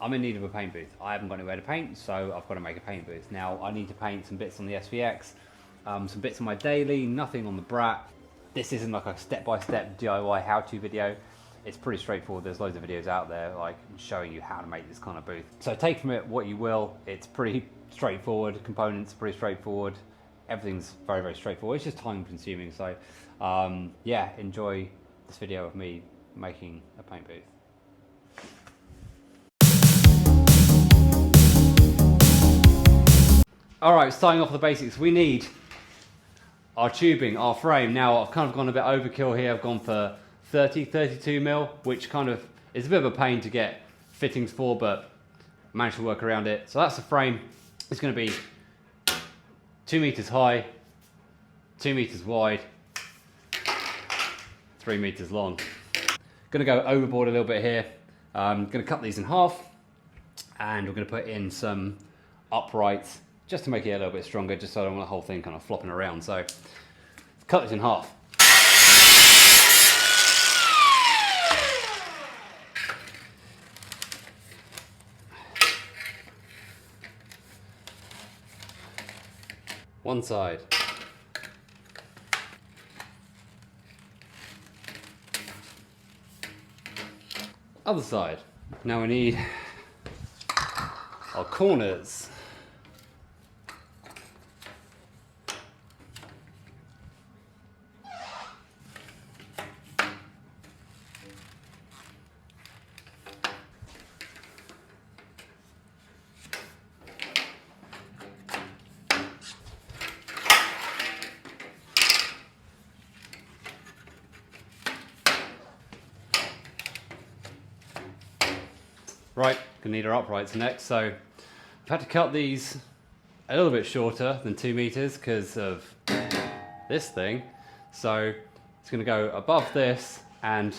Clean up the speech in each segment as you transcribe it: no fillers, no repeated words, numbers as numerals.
I'm in need of a paint booth. I haven't got anywhere to paint, so I've got to make a paint booth. Now I need to paint some bits on the SVX, some bits on my daily, nothing on the Brat. This isn't like a step-by-step DIY how-to video. It's pretty straightforward. There's loads of videos out there like showing you how to make this kind of booth. So take from it what you will. It's pretty straightforward. Components are pretty straightforward. Everything's very, very straightforward. It's just time consuming. So yeah, enjoy this video of me making a paint booth. All right, starting off with the basics, we need our tubing, our frame. Now I've kind of gone a bit overkill here. I've gone for 32 mil, which kind of is a bit of a pain to get fittings for, but managed to work around it. So that's the frame. It's going to be 2 meters high, 2 meters wide, 3 meters long. Going to go overboard a little bit here. I'm going to cut these in half, and we're going to put in some uprights just to make it a little bit stronger, just so I don't want the whole thing kind of flopping around. So cut this in half. One side. Other side. Now we need our corners. Right, gonna need our uprights next. So I've had to cut these a little bit shorter than 2 meters because of this thing. So it's gonna go above this and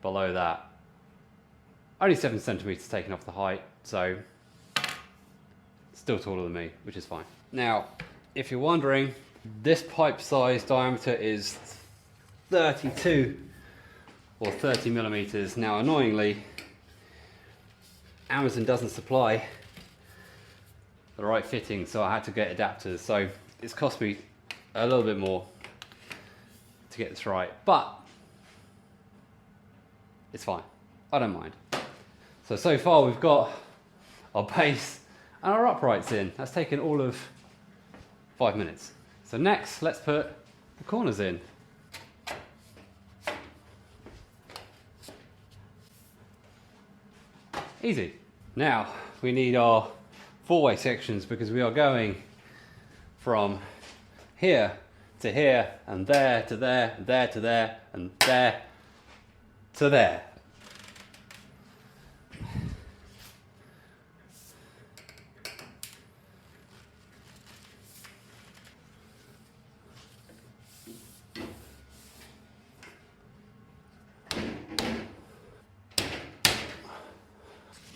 below that. Only 7 centimeters taken off the height, so still taller than me, which is fine. Now, if you're wondering, this pipe size diameter is 32 or 30 millimeters. Now, annoyingly, Amazon doesn't supply the right fitting, so I had to get adapters. So it's cost me a little bit more to get this right, but it's fine. I don't mind. So far we've got our base and our uprights in. That's taken all of 5 minutes. So next, let's put the corners in. Easy. Now we need our four-way sections because we are going from here to here and there to there and there to there and there to there.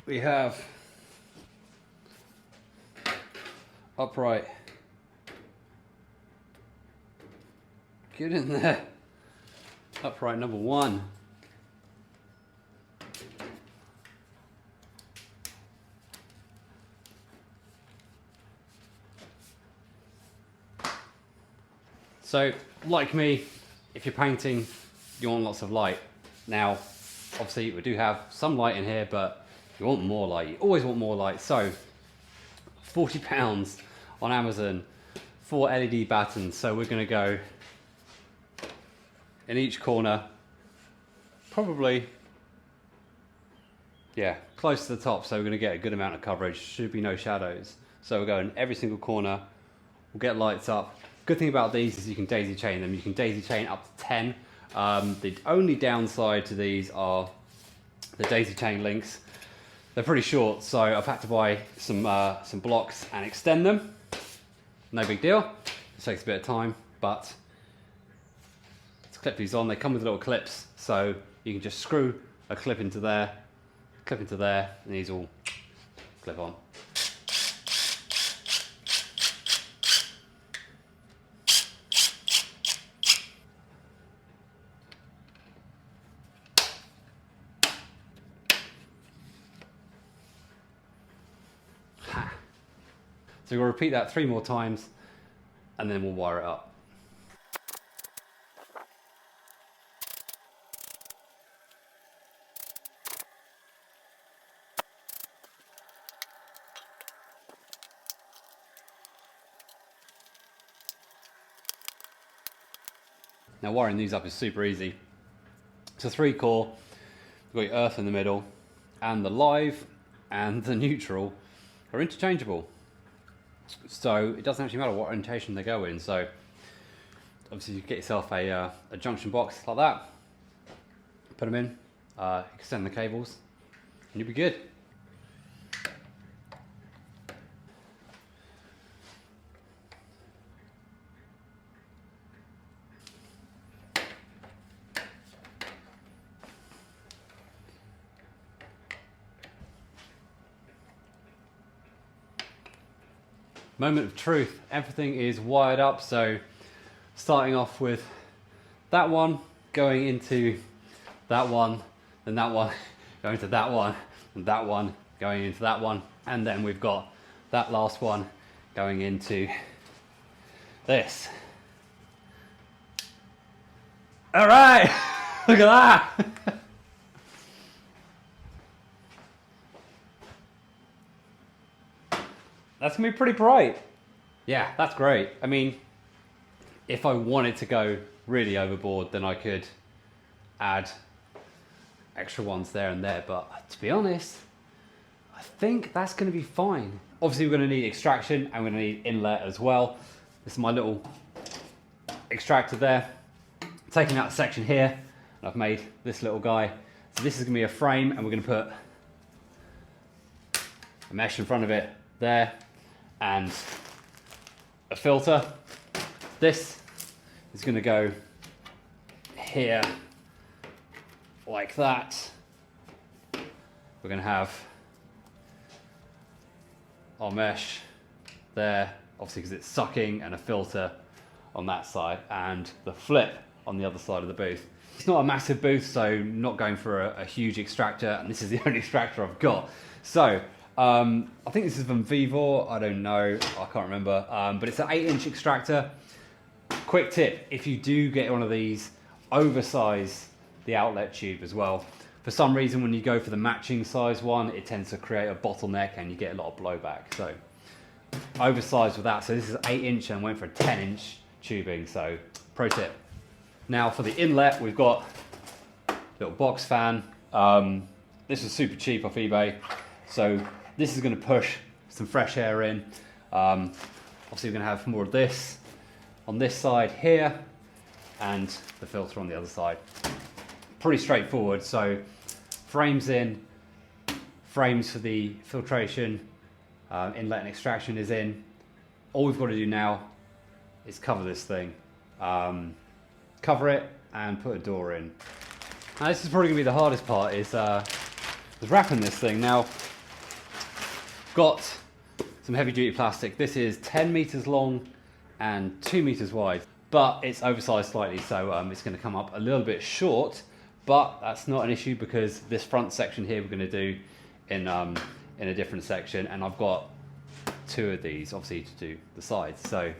We have upright, get in there, upright number 1. So, like me, if you're painting, you want lots of light. Now, obviously we do have some light in here, but you want more light. You always want more light. So, £40 on Amazon, 4 LED batons. So we're going to go in each corner, probably, yeah, close to the top. So we're going to get a good amount of coverage. Should be no shadows. So we'll go in every single corner. We'll get lights up. Good thing about these is you can daisy chain them. You can daisy chain up to 10. The only downside to these are the daisy chain links. They're pretty short, so I've had to buy some blocks and extend them. No big deal. It takes a bit of time, but let's clip these on. They come with little clips, so you can just screw a clip into there, and these all clip on. So we'll repeat that 3 more times and then we'll wire it up. Now wiring these up is super easy. It's a 3-core, we've got your earth in the middle, and the live and the neutral are interchangeable. So it doesn't actually matter what orientation they go in. So obviously you get yourself a junction box like that, put them in, extend the cables, and you'll be good. Moment of truth, everything is wired up, so starting off with that one, going into that one, then that one, going to that one, and that one, going into that one, and then we've got that last one going into this. All right, look at that. That's gonna be pretty bright. Yeah, that's great. I mean, if I wanted to go really overboard, then I could add extra ones there and there, but to be honest, I think that's gonna be fine. Obviously we're gonna need extraction and we're gonna need inlet as well. This is my little extractor there. Taking out a section here, and I've made this little guy. So this is gonna be a frame, and we're gonna put a mesh in front of it there, and a filter. This is going to go here like that. We're going to have our mesh there, obviously because it's sucking, and a filter on that side, and the flip on the other side of the booth. It's not a massive booth, so not going for a huge extractor, and this is the only extractor I've got. So I think this is from Vivor, I don't know, I can't remember, but it's an 8-inch extractor. Quick tip, if you do get one of these, oversize the outlet tube as well. For some reason, when you go for the matching size one, it tends to create a bottleneck and you get a lot of blowback. So oversize with that. So this is 8-inch and went for a 10-inch tubing, so pro tip. Now for the inlet, we've got a little box fan. This is super cheap off eBay. So this is going to push some fresh air in. Obviously we're going to have more of this on this side here and the filter on the other side. Pretty straightforward. So frames in, frames for the filtration, inlet and extraction is in. All we've got to do now is cover this thing. Cover it and put a door in. Now this is probably going to be the hardest part, is wrapping this thing. Now, got some heavy duty plastic. This is 10 meters long and 2 meters wide, but it's oversized slightly, so it's going to come up a little bit short, but that's not an issue because this front section here we're going to do in a different section, and I've got 2 of these obviously to do the sides. So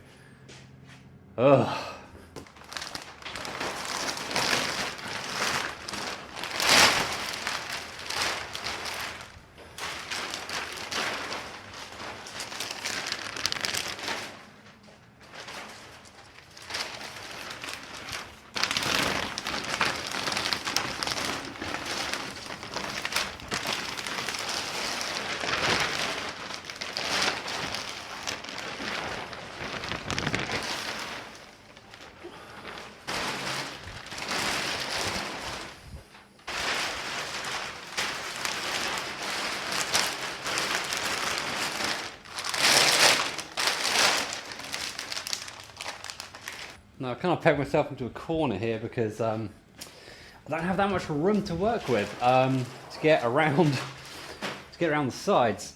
now I kind of pegged myself into a corner here because I don't have that much room to work with to get around the sides,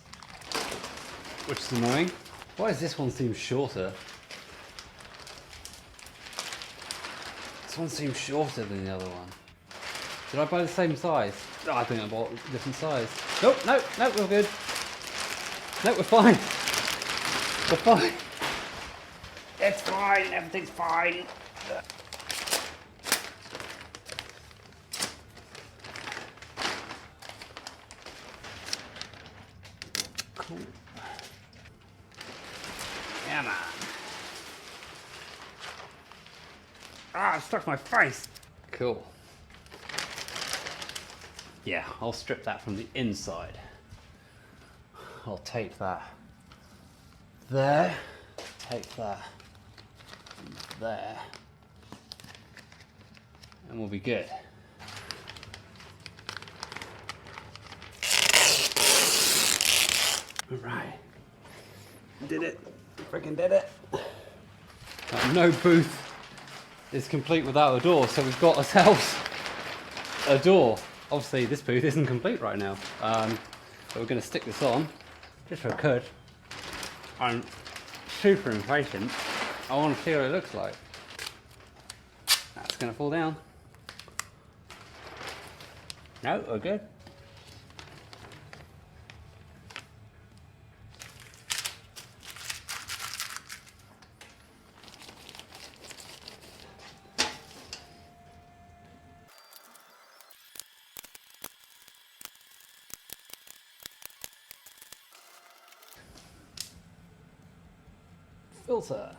which is annoying. Why does this one seem shorter? This one seems shorter than the other one. Did I buy the same size? Oh, I think I bought a different size. Nope, no, we're good. No, we're fine. We're fine. It's fine, everything's fine. Cool. Yeah, man. Ah, it stuck my face. Cool. Yeah, I'll strip that from the inside. I'll tape that there, tape that there, and we'll be good. All right, did it, freaking did it. No booth is complete without a door, so we've got ourselves a door. Obviously this booth isn't complete right now, but we're going to stick this on, just so I could. I'm super impatient. I want to see what it looks like. That's going to fall down. No, we're good. Filter.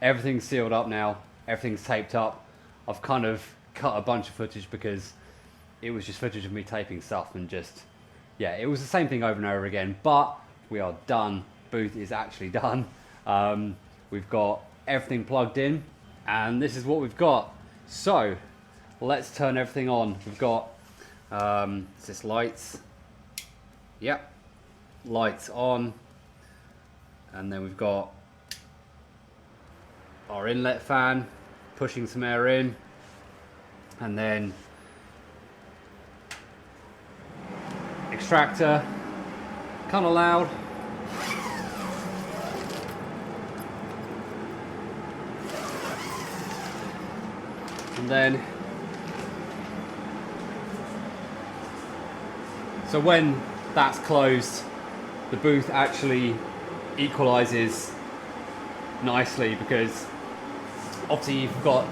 Everything's sealed up now, everything's taped up. I've kind of cut a bunch of footage because it was just footage of me taping stuff and just, yeah, it was the same thing over and over again, but we are done. Booth is actually done. We've got everything plugged in and this is what we've got. So let's turn everything on. We've got this lights, yep, lights on, and then we've got our inlet fan pushing some air in, and then extractor, kind of loud, and then so when that's closed, the booth actually equalizes nicely, because obviously you've got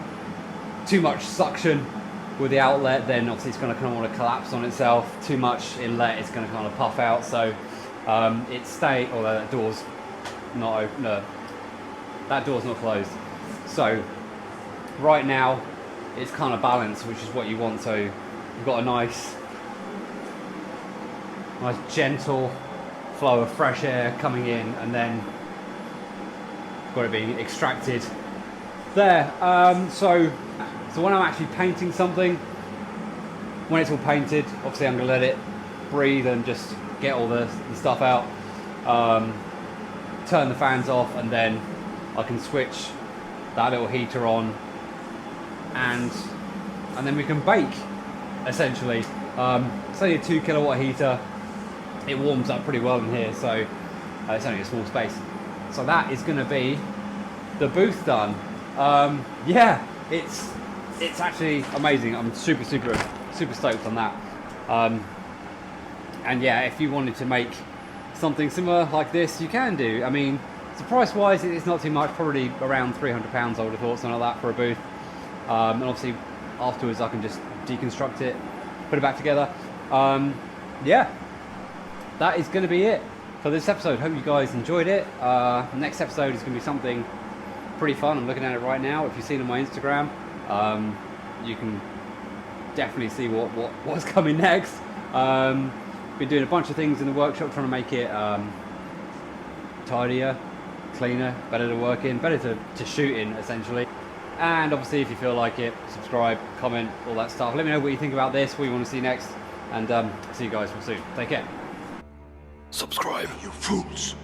too much suction with the outlet, then obviously it's going to kind of want to collapse on itself. Too much inlet, it's going to kind of puff out. So it's staying, although that door's not open, no, that door's not closed. So right now it's kind of balanced, which is what you want. So you've got a nice gentle flow of fresh air coming in, and then got it being extracted there. So when I'm actually painting something, when it's all painted, obviously I'm going to let it breathe and just get all the stuff out, turn the fans off, and then I can switch that little heater on, and then we can bake essentially. It's only a 2 kilowatt heater. It warms up pretty well in here, so it's only a small space. So that is going to be the booth done. Yeah, it's actually amazing. I'm super stoked on that. And yeah, if you wanted to make something similar like this, you can do. I mean, the price wise, it's not too much, probably around £300 I would have thought, something like that for a booth. And obviously afterwards I can just deconstruct it, put it back together. Yeah, that is going to be it for this episode. Hope you guys enjoyed it. Next episode is going to be something pretty fun. I'm looking at it right now. If you've seen on my Instagram, you can definitely see what's coming next. Been doing a bunch of things in the workshop, trying to make it tidier, cleaner, better to work in, better to shoot in essentially. And obviously if you feel like it, subscribe, comment, all that stuff. Let me know what you think about this, what you want to see next, and see you guys real soon. Take care. Subscribe, you fools.